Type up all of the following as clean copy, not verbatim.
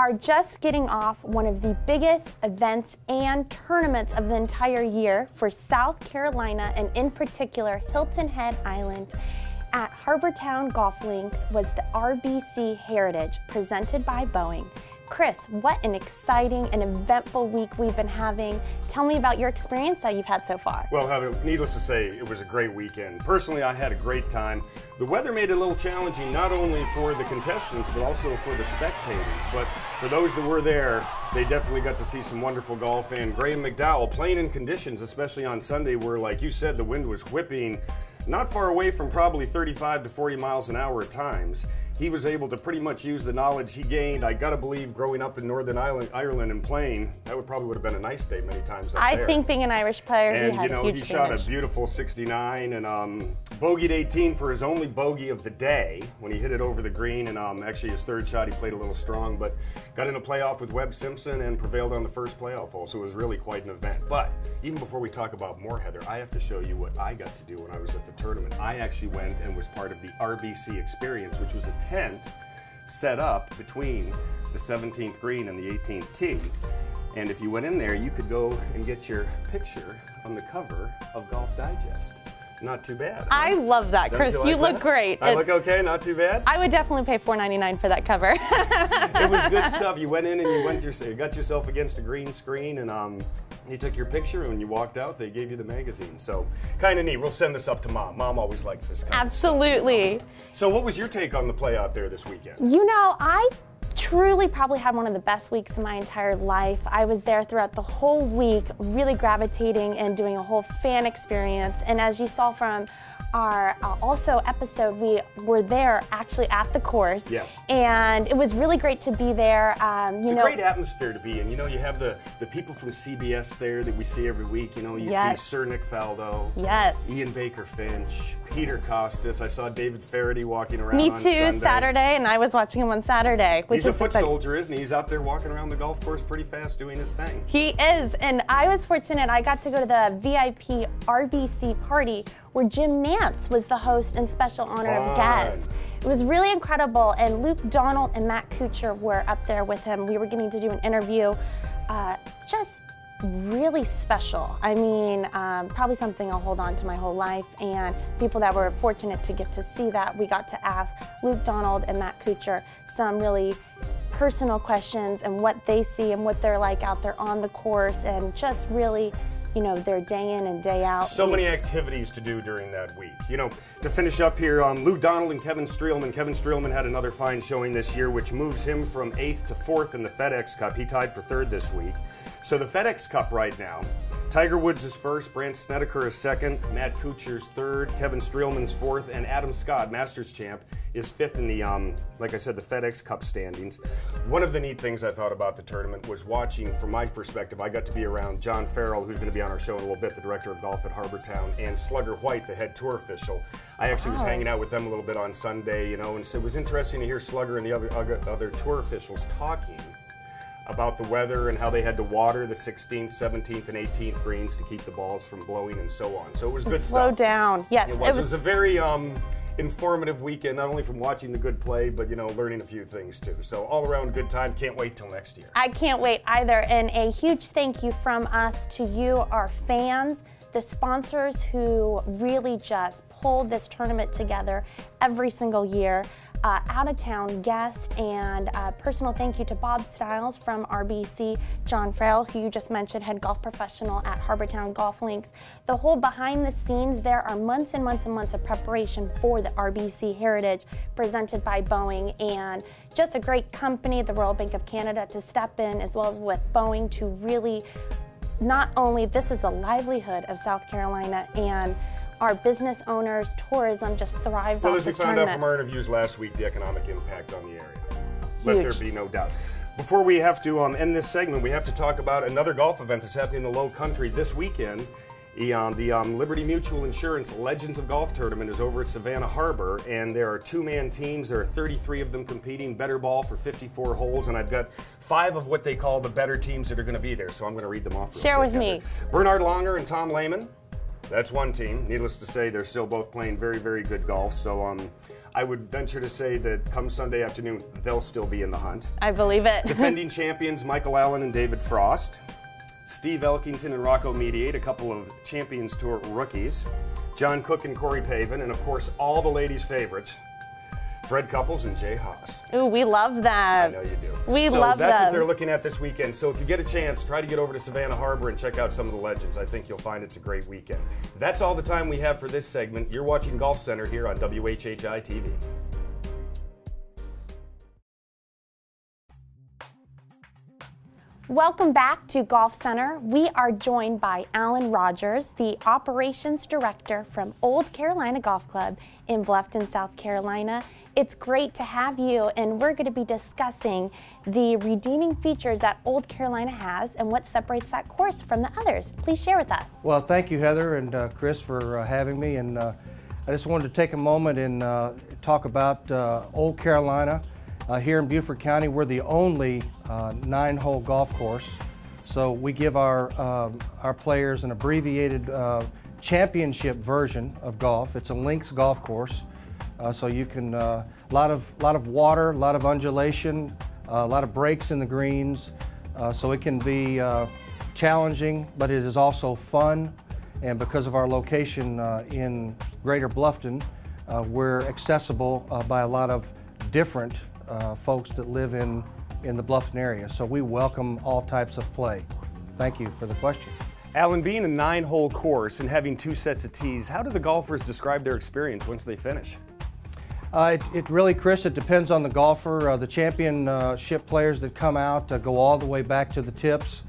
are just getting off one of the biggest events and tournaments of the entire year for South Carolina, and in particular Hilton Head Island. At Harbortown Golf Links was the RBC Heritage presented by Boeing. Chris, what an exciting and eventful week we've been having. Tell me about your experience that you've had so far. Well, Heather, needless to say, it was a great weekend. Personally, I had a great time. The weather made it a little challenging, not only for the contestants, but also for the spectators. But for those that were there, they definitely got to see some wonderful golf. And Graham McDowell, playing in conditions, especially on Sunday, where, like you said, the wind was whipping not far away from probably 35 to 40 miles an hour at times. He was able to pretty much use the knowledge he gained. I gotta believe, growing up in Northern Ireland and playing, that would have been a nice day many times up there. I think being an Irish player, and he had a huge he shot advantage. a beautiful 69 and bogeyed 18 for his only bogey of the day when he hit it over the green. And actually his third shot he played a little strong, but got in a playoff with Webb Simpson and prevailed on the first playoff hole. So it was really quite an event. But even before we talk about more, Heather, I have to show you what I got to do when I was at the tournament. I actually went and was part of the RBC experience, which was a tent set up between the 17th green and the 18th tee. And if you went in there, you could go and get your picture on the cover of Golf Digest. Not too bad. Huh? I love that, Chris. You look great. I look okay, not too bad? I would definitely pay $4.99 for that cover. It was good stuff. You went in and you got yourself against a green screen, and you took your picture, and when you walked out, they gave you the magazine. So kind of neat. We'll send this up to Mom. Mom always likes this kind Absolutely. of stuff. So what was your take on the play out there this weekend? You know, I truly probably had one of the best weeks of my entire life. I was there throughout the whole week, really gravitating and doing a whole fan experience. And as you saw from our also episode, we were there actually at the course. Yes. And it was really great to be there. It's a great atmosphere to be in. You know, you have the people from CBS there that we see every week. You know, you see Sir Nick Faldo. Yes. Ian Baker Finch. Peter Costas. I saw David Faraday walking around Me on too, Sunday. Saturday, and I was watching him on Saturday. He's a foot soldier, isn't he? He's out there walking around the golf course pretty fast doing his thing. He is, and I was fortunate. I got to go to the VIP RBC party where Jim Nance was the host and special honor of guest. It was really incredible, and Luke Donald and Matt Kuchar were up there with him. We were getting to do an interview. Just really special. I mean, probably something I'll hold on to my whole life, and people that were fortunate to get to see that, we got to ask Luke Donald and Matt Kuchar some really personal questions and what they see and what they're like out there on the course, and just really, you know, their day in and day out. So many activities to do during that week. You know, to finish up here, Luke Donald and Kevin Streelman. Kevin Streelman had another fine showing this year, which moves him from 8th to 4th in the FedEx Cup. He tied for 3rd this week. So the FedEx Cup right now, Tiger Woods is 1st, Brandt Snedeker is 2nd, Matt Kuchar's 3rd, Kevin Streelman's 4th, and Adam Scott, Masters champ, is 5th in the, like I said, the FedEx Cup standings. One of the neat things I thought about the tournament was watching, from my perspective, I got to be around John Farrell, who's going to be on our show in a little bit, the director of golf at Harbortown, and Slugger White, the head tour official. I actually was hanging out with them a little bit on Sunday, you know, and so it was interesting to hear Slugger and the other tour officials talking about the weather and how they had to water the 16th, 17th, and 18th greens to keep the balls from blowing and so on. So it was good stuff. Slow down. Yes. It was a very informative weekend, not only from watching the good play, but, you know, learning a few things too. So all around good time. Can't wait till next year. I can't wait either. And a huge thank you from us to you, our fans, the sponsors who really just pulled this tournament together every single year. Out-of-town guest, and personal thank you to Bob Stiles from RBC, John Farrell, who you just mentioned, head golf professional at Harbortown Golf Links. The whole behind the scenes, there are months and months and months of preparation for the RBC Heritage presented by Boeing, and just a great company, the Royal Bank of Canada, to step in, as well as with Boeing, to really, not only, this is a livelihood of South Carolina, and our business owners, tourism just thrives off this tournament. Well, as we found out from our interviews last week, the economic impact on the area. Let there be no doubt. Before we have to end this segment, we have to talk about another golf event that's happening in the Low Country this weekend. The Liberty Mutual Insurance Legends of Golf Tournament is over at Savannah Harbor, and there are 2-man teams. There are 33 of them competing, better ball for 54 holes, and I've got 5 of what they call the better teams that are going to be there, so I'm going to read them off. Share with me. Bernard Longer and Tom Lehman. That's one team. Needless to say, they're still both playing very, very good golf. So I would venture to say that come Sunday afternoon, they'll still be in the hunt. I believe it. Defending champions Michael Allen and David Frost. Steve Elkington and Rocco Mediate, a couple of Champions Tour rookies. John Cook and Corey Pavin, and of course, all the ladies' favorites, Fred Couples and Jay Haas. Ooh, we love them. I know you do. We love them. So that's what they're looking at this weekend. So if you get a chance, try to get over to Savannah Harbor and check out some of the legends. I think you'll find it's a great weekend. That's all the time we have for this segment. You're watching Golf Center here on WHHI-TV. Welcome back to Golf Center. We are joined by Alan Rogers, the Operations Director from Old Carolina Golf Club in Bluffton, South Carolina. It's great to have you, and we're going to be discussing the redeeming features that Old Carolina has and what separates that course from the others. Please share with us. Well, thank you, Heather and Chris, for having me. And I just wanted to take a moment and talk about Old Carolina. Here in Beaufort County, we're the only 9-hole golf course. So we give our players an abbreviated championship version of golf. It's a links golf course. So you can, a lot of water, a lot of undulation, a lot of breaks in the greens. So it can be challenging, but it is also fun. And because of our location in Greater Bluffton, we're accessible by a lot of different folks that live in the Bluffton area. So we welcome all types of play. Thank you for the question. Alan, being a 9-hole course and having 2 sets of tees, how do the golfers describe their experience once they finish? It really, Chris, it depends on the golfer. The championship players that come out go all the way back to the tips.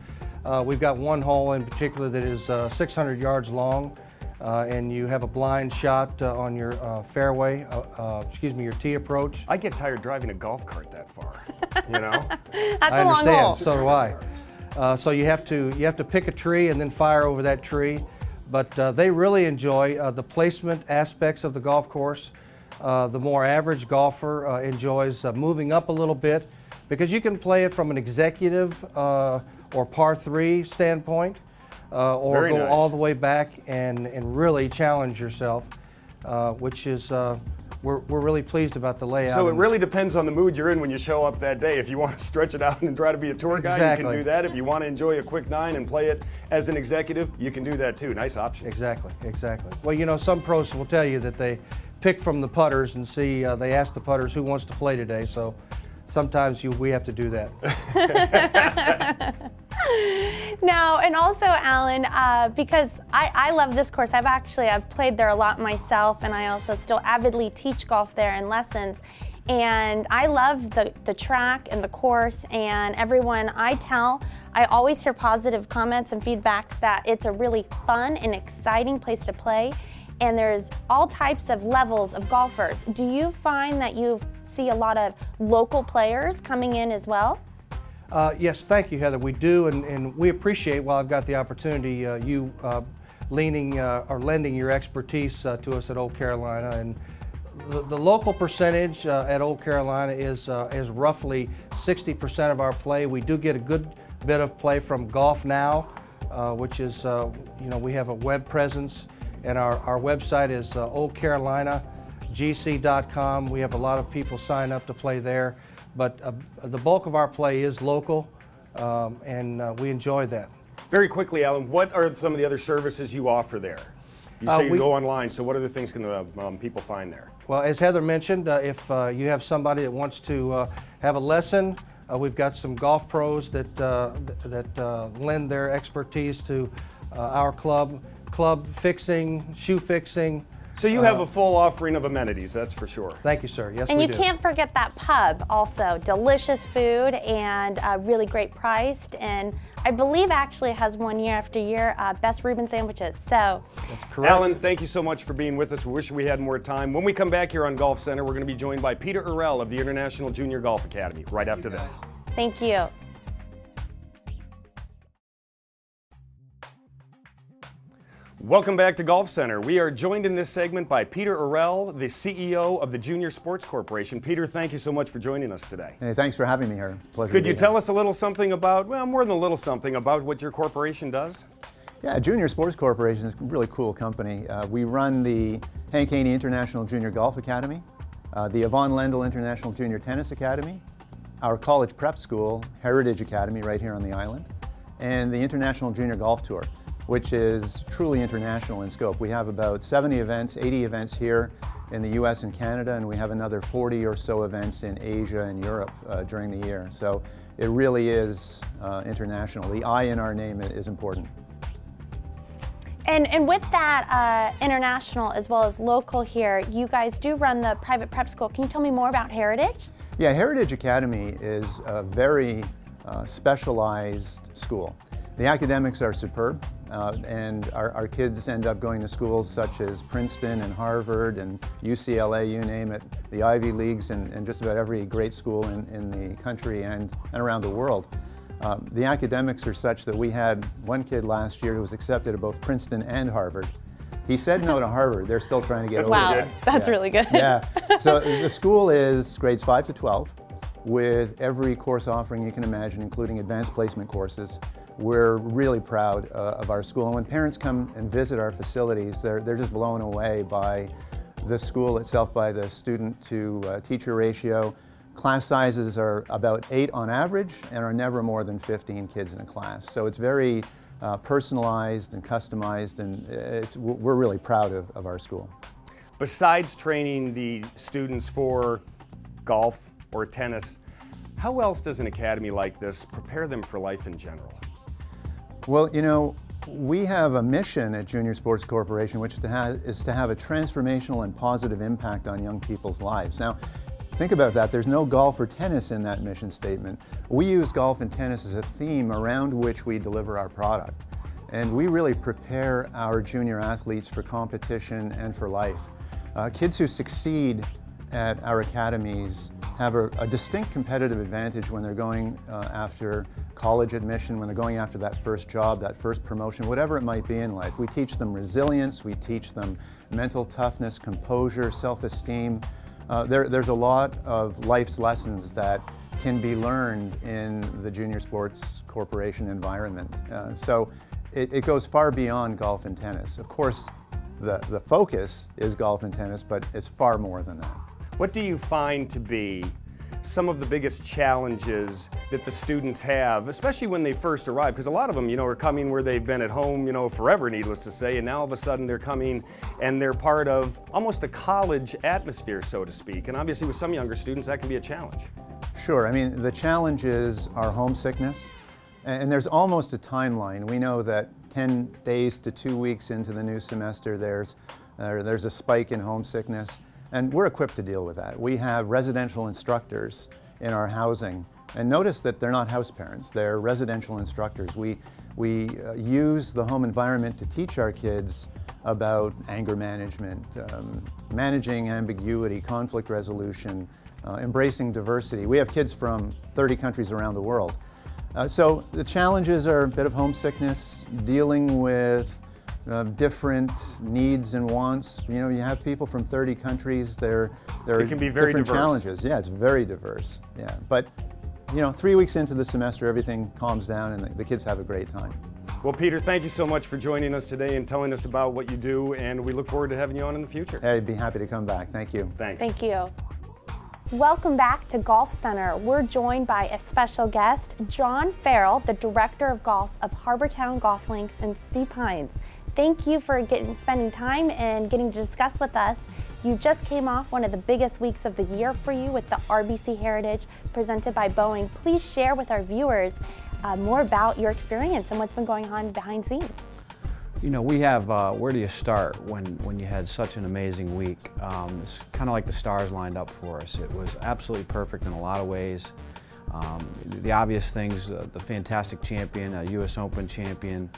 We've got one hole in particular that is 600 yards long, and you have a blind shot on your fairway, your tee approach. I get tired driving a golf cart that far, you know? That's a long hole. So do I. So you have to pick a tree and then fire over that tree. But they really enjoy the placement aspects of the golf course. The more average golfer enjoys moving up a little bit, because you can play it from an executive or par 3 standpoint, or Very go nice. all the way back and really challenge yourself, which is we're really pleased about the layout. So it really depends on the mood you're in when you show up that day. If you want to stretch it out and try to be a tour guide, Exactly. you can do that. If you want to enjoy a quick 9 and play it as an executive, you can do that too. Nice option. Exactly. Well, you know, some pros will tell you that they pick from the putters and see, they ask the putters who wants to play today. So sometimes we have to do that. Now, and also, Alan, because I love this course. I've played there a lot myself, and I also still avidly teach golf there in lessons. And I love the track and the course, and everyone I always hear positive comments and feedbacks that it's a really fun and exciting place to play. And there's all types of levels of golfers. Do you find that you see a lot of local players coming in as well? Yes, thank you, Heather. We do, and we appreciate, while I've got the opportunity, you lending your expertise to us at Old Carolina. And the local percentage at Old Carolina is roughly 60% of our play. We do get a good bit of play from Golf Now, which is, we have a web presence, and our website is oldcarolinagc.com. We have a lot of people sign up to play there. But the bulk of our play is local, and we enjoy that. Very quickly, Alan, what are some of the other services you offer there? You say you go online, so what other things can people find there? Well, as Heather mentioned, if you have somebody that wants to have a lesson, we've got some golf pros that lend their expertise to our club fixing, shoe fixing. So you have a full offering of amenities, that's for sure. Thank you, sir. Yes, we do. And you can't forget that pub also. Delicious food and really great priced. And I believe actually has won year after year best Reuben sandwiches. So that's correct. Alan, thank you so much for being with us. We wish we had more time. When we come back here on Golf Center, we're going to be joined by Peter Orrell of the International Junior Golf Academy right after this. thank you. Welcome back to Golf Center. We are joined in this segment by Peter Orrell, the CEO of the Junior Sports Corporation. Peter, thank you so much for joining us today. Hey, thanks for having me here. Pleasure. Could you tell us a little something about, well, more than a little something about what your corporation does? Yeah, Junior Sports Corporation is a really cool company. We run the Hank Haney International Junior Golf Academy. the Yvonne Lendl International Junior Tennis Academy, our college prep school, Heritage Academy, right here on the island, and the International Junior Golf Tour, which is truly international in scope. We have about 70 events, 80 events here in the US and Canada, and we have another 40 or so events in Asia and Europe during the year. So it really is international. The I in our name is important. And with that international as well as local here, you guys do run the private prep school. Can you tell me more about Heritage? Yeah, Heritage Academy is a very specialized school. The academics are superb, and our kids end up going to schools such as Princeton and Harvard and UCLA, you name it, the Ivy Leagues, and just about every great school in the country and around the world. The academics are such that we had one kid last year who was accepted at both Princeton and Harvard. He said no to Harvard. They're still trying to get over it. Wow, that's really good. Yeah. So the school is grades 5 to 12 with every course offering you can imagine, including advanced placement courses. We're really proud of our school. And when parents come and visit our facilities, they're just blown away by the school itself, by the student to teacher ratio. Class sizes are about 8 on average and are never more than 15 kids in a class. So it's very personalized and customized, and we're really proud of our school. Besides training the students for golf or tennis, how else does an academy like this prepare them for life in general? Well, you know, we have a mission at Junior Sports Corporation, which is to have a transformational and positive impact on young people's lives. Now, think about that. There's no golf or tennis in that mission statement. We use golf and tennis as a theme around which we deliver our product. And we really prepare our junior athletes for competition and for life. Kids who succeed at our academies have a distinct competitive advantage when they're going after college admission, when they're going after that first job, that first promotion, whatever it might be in life. We teach them resilience, we teach them mental toughness, composure, self-esteem. There's a lot of life's lessons that can be learned in the Junior Sports Corporation environment. So it goes far beyond golf and tennis. Of course, the focus is golf and tennis, but it's far more than that. What do you find to be some of the biggest challenges that the students have, especially when they first arrive? Because a lot of them, are coming where they've been at home, forever, needless to say, and now all of a sudden they're coming and they're part of almost a college atmosphere, so to speak. And obviously with some younger students, that can be a challenge. Sure. I mean, the challenges are homesickness, and there's almost a timeline. We know that 10 days to 2 weeks into the new semester, there's a spike in homesickness. And we're equipped to deal with that. We have residential instructors in our housing. And notice that they're not house parents, they're residential instructors. We use the home environment to teach our kids about anger management, managing ambiguity, conflict resolution, embracing diversity. We have kids from 30 countries around the world. So the challenges are a bit of homesickness, dealing with different needs and wants. You have people from 30 countries. There can be very different diverse challenges. Yeah, it's very diverse. Yeah, but 3 weeks into the semester, everything calms down and the kids have a great time. Well, Peter, thank you so much for joining us today and telling us about what you do, and we look forward to having you on in the future. Hey, I'd be happy to come back. Thank you. Thanks. Thank you. Welcome back to Golf Center. We're joined by a special guest, John Farrell, the Director of Golf of Harbortown Golf Links in Sea Pines. Thank you for spending time and getting to discuss with us. You just came off one of the biggest weeks of the year for you with the RBC Heritage presented by Boeing. Please share with our viewers more about your experience and what's been going on behind scenes. We have, where do you start when you had such an amazing week? It's kind of like the stars lined up for us. It was absolutely perfect in a lot of ways. The obvious things, the fantastic champion, a US Open champion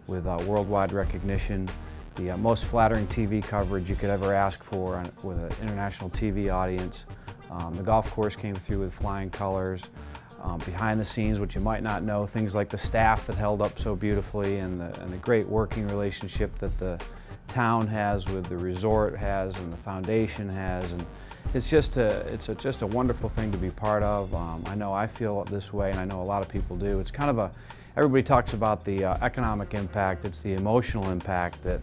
with worldwide recognition, the most flattering TV coverage you could ever ask for with an international TV audience. The golf course came through with flying colors. Behind the scenes, which you might not know, things like the staff that held up so beautifully and the great working relationship that the town has with the resort has and the foundation has. And it's just a wonderful thing to be part of. I know I feel this way, and I know a lot of people do. It's kind of everybody talks about the economic impact. It's the emotional impact that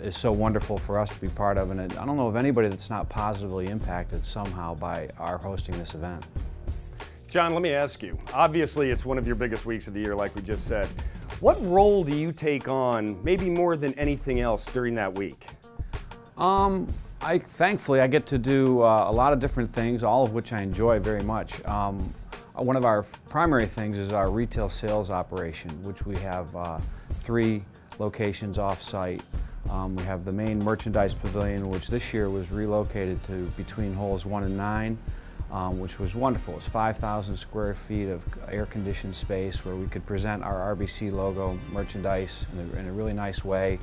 is so wonderful for us to be part of, and I don't know of anybody that's not positively impacted somehow by our hosting this event. John, let me ask you, obviously it's one of your biggest weeks of the year like we just said. What role do you take on, maybe more than anything else, during that week? Thankfully I get to do a lot of different things, all of which I enjoy very much. One of our primary things is our retail sales operation, which we have 3 locations off-site. We have the main merchandise pavilion, which this year was relocated to between holes 1 and 9, which was wonderful. It's 5,000 square feet of air-conditioned space where we could present our RBC logo merchandise in a really nice way.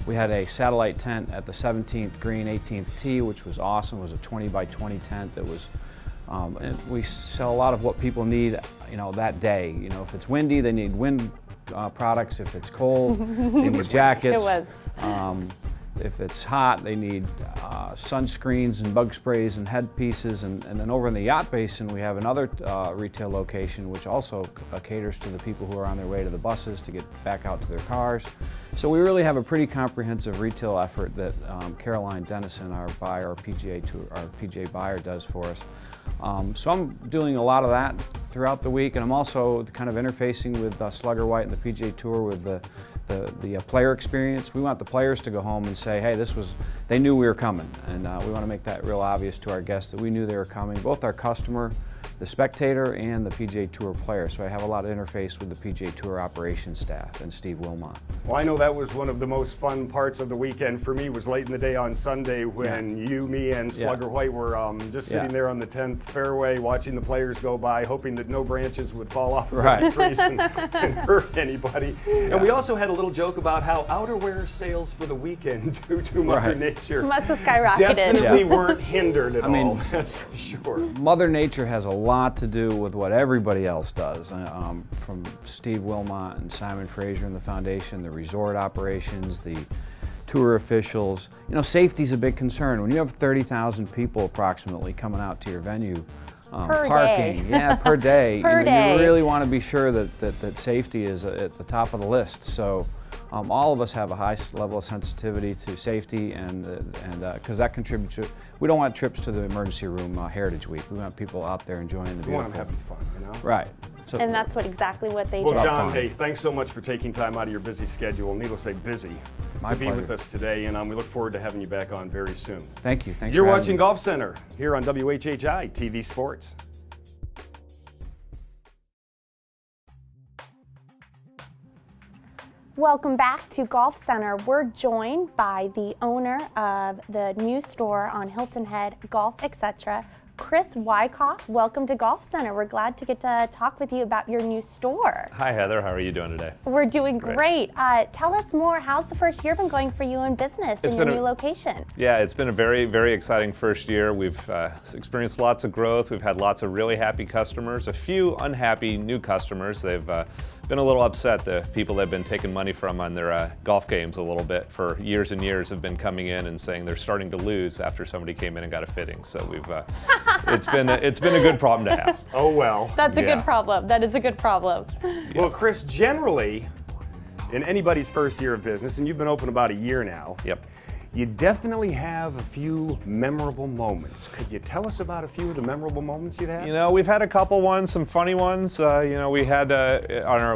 We had a satellite tent at the 17th green, 18th tee, which was awesome. It was a 20 by 20 tent that was, and we sell a lot of what people need, that day. If it's windy, they need wind products. If it's cold, they need jackets. It was. If it's hot, they need sunscreens and bug sprays and headpieces. And then over in the yacht basin, we have another retail location which also caters to the people who are on their way to the buses to get back out to their cars. So we really have a pretty comprehensive retail effort that Caroline Dennison, our buyer, our PGA buyer, does for us. So I'm doing a lot of that throughout the week, and I'm also kind of interfacing with Slugger White and the PGA Tour with the player experience. We want the players to go home and say, hey, they knew we were coming, and we want to make that real obvious to our guests that we knew they were coming, both our customer, the spectator, and the PGA Tour player. So I have a lot of interface with the PGA Tour operations staff and Steve Wilmot. Well, I know that was one of the most fun parts of the weekend for me, was late in the day on Sunday when you, me, and Slugger White were just sitting there on the 10th fairway watching the players go by, hoping that no branches would fall off of the trees and hurt anybody. And we also had a little joke about how outerwear sales for the weekend due to Mother Nature must have skyrocketed. Definitely weren't hindered at all, that's for sure. Mother Nature has a lot to do with what everybody else does, from Steve Wilmot and Simon Fraser and the foundation, the resort operations, the tour officials. Safety's a big concern. When you have 30,000 people approximately coming out to your venue, parking, per day, you really want to be sure that safety is at the top of the list. So all of us have a high level of sensitivity to safety, and because that contributes to, we don't want trips to the emergency room Heritage Week. We want people out there enjoying the beautiful. We want them having fun, Right. So, and that's exactly what they do. Well, John, hey, thanks so much for taking time out of your busy schedule, needless to say busy, to be with us today, and we look forward to having you back on very soon. Thank you. Thanks. You're watching Golf Center here on WHHI-TV Sports. Welcome back to Golf Center. We're joined by the owner of the new store on Hilton Head, Golf, etc., Chris Wycoff. Welcome to Golf Center. We're glad to get to talk with you about your new store. Hi, Heather. How are you doing today? We're doing great. Tell us more. How's the first year been going for you in business in your new location? Yeah, it's been a very, very exciting first year. We've experienced lots of growth. We've had lots of really happy customers, a few unhappy new customers. They've been a little upset. The people they've been taking money from on their golf games a little bit for years and years have been coming in and saying they're starting to lose after somebody came in and got a fitting. So we've it's been a good problem to have. Oh well. That's a good problem. That is a good problem. Well, Chris, generally in anybody's first year of business, and you've been open about a year now. Yep. You definitely have a few memorable moments. Could you tell us about a few of the memorable moments you've had? We've had a couple ones, some funny ones. We had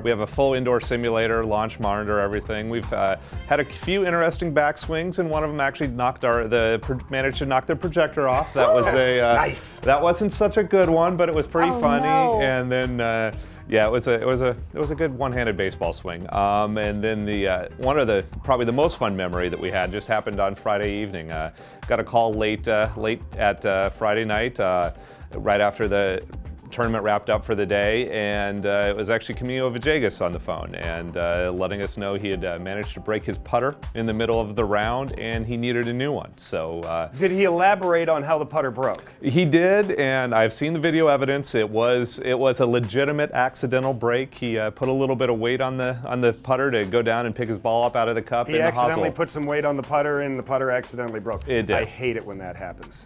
we have a full indoor simulator, launch monitor, everything. We've had a few interesting backswings, and one of them actually managed to knock the projector off. That was a nice. That wasn't such a good one, but it was pretty funny. No. And then. Yeah, it was a good one-handed baseball swing. And then probably the most fun memory that we had just happened on Friday evening. Got a call late at Friday night, right after the tournament wrapped up for the day, and it was actually Camilo Villegas on the phone, and letting us know he had managed to break his putter in the middle of the round, and he needed a new one. So did he elaborate on how the putter broke? He did, and I've seen the video evidence. It was a legitimate accidental break. He put a little bit of weight on the putter to go down and pick his ball up out of the cup. He accidentally put some weight on the putter, and the putter accidentally broke. It did. I hate it when that happens.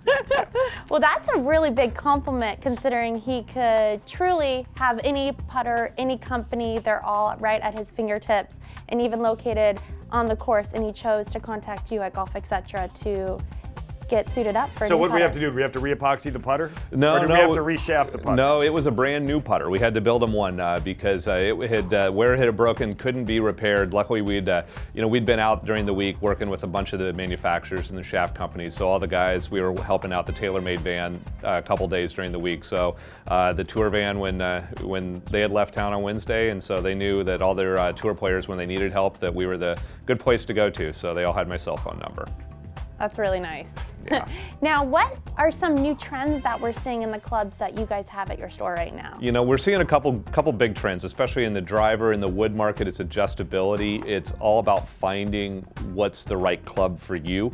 Well, that's a really big compliment, considering he could truly have any putter, any company, they're all right at his fingertips and even located on the course, and he chose to contact you at Golf Etc. to get suited up for. So what do we have to do? Do we have to re-epoxy the putter? No, or do we have to reshaft the putter? No, it was a brand new putter. We had to build him one because it had where it had broken couldn't be repaired. Luckily, we'd been out during the week working with a bunch of the manufacturers and the shaft companies. So all the guys, we were helping out the TaylorMade van a couple days during the week. So the tour van when they had left town on Wednesday, and so they knew that all their tour players, when they needed help, that we were the good place to go to. So they all had my cell phone number. That's really nice. Yeah. Now, what are some new trends that we're seeing in the clubs that you guys have at your store right now? You know, we're seeing a couple big trends, especially in the driver and the wood market. It's adjustability. It's all about finding what's the right club for you.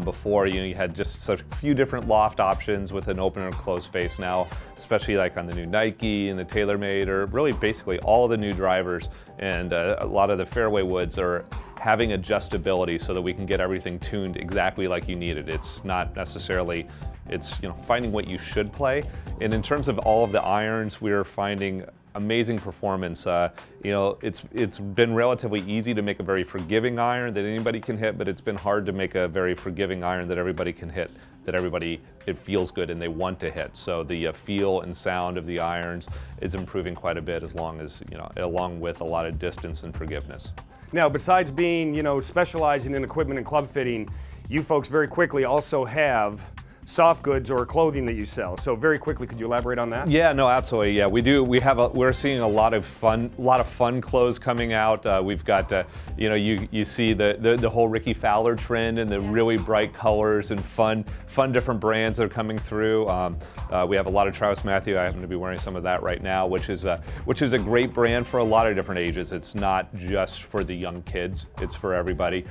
Before, you had just such a few different loft options with an open and closed face. Now, especially like on the new Nike and the TaylorMade, or really basically all of the new drivers and a lot of the fairway woods are having adjustability so that we can get everything tuned exactly like you need it. It's not necessarily, it's finding what you should play. And in terms of all of the irons, we're finding amazing performance. It's been relatively easy to make a very forgiving iron that anybody can hit, but it's been hard to make a very forgiving iron that everybody can hit, that it feels good and they want to hit. So the feel and sound of the irons is improving quite a bit, along with a lot of distance and forgiveness. Now, besides being, specializing in equipment and club fitting, you folks very quickly also have soft goods or clothing that you sell. So very quickly, could you elaborate on that? Yeah, no, absolutely. Yeah, we do. We're seeing a lot of fun clothes coming out. We've got, you see the whole Ricky Fowler trend and the really bright colors and fun different brands that are coming through. We have a lot of Travis Matthew. I happen to be wearing some of that right now, which is a great brand for a lot of different ages. It's not just for the young kids. It's for everybody.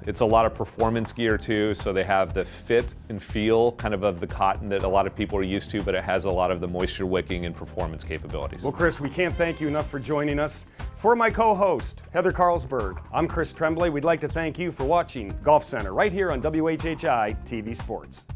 It's a lot of performance gear too, so they have the fit and feel kind of the cotton that a lot of people are used to, but it has a lot of the moisture wicking and performance capabilities. Well, Chris, we can't thank you enough for joining us. For my co-host, Heather Carlsberg, I'm Chris Tremblay. We'd like to thank you for watching Golf Center right here on WHHI-TV Sports.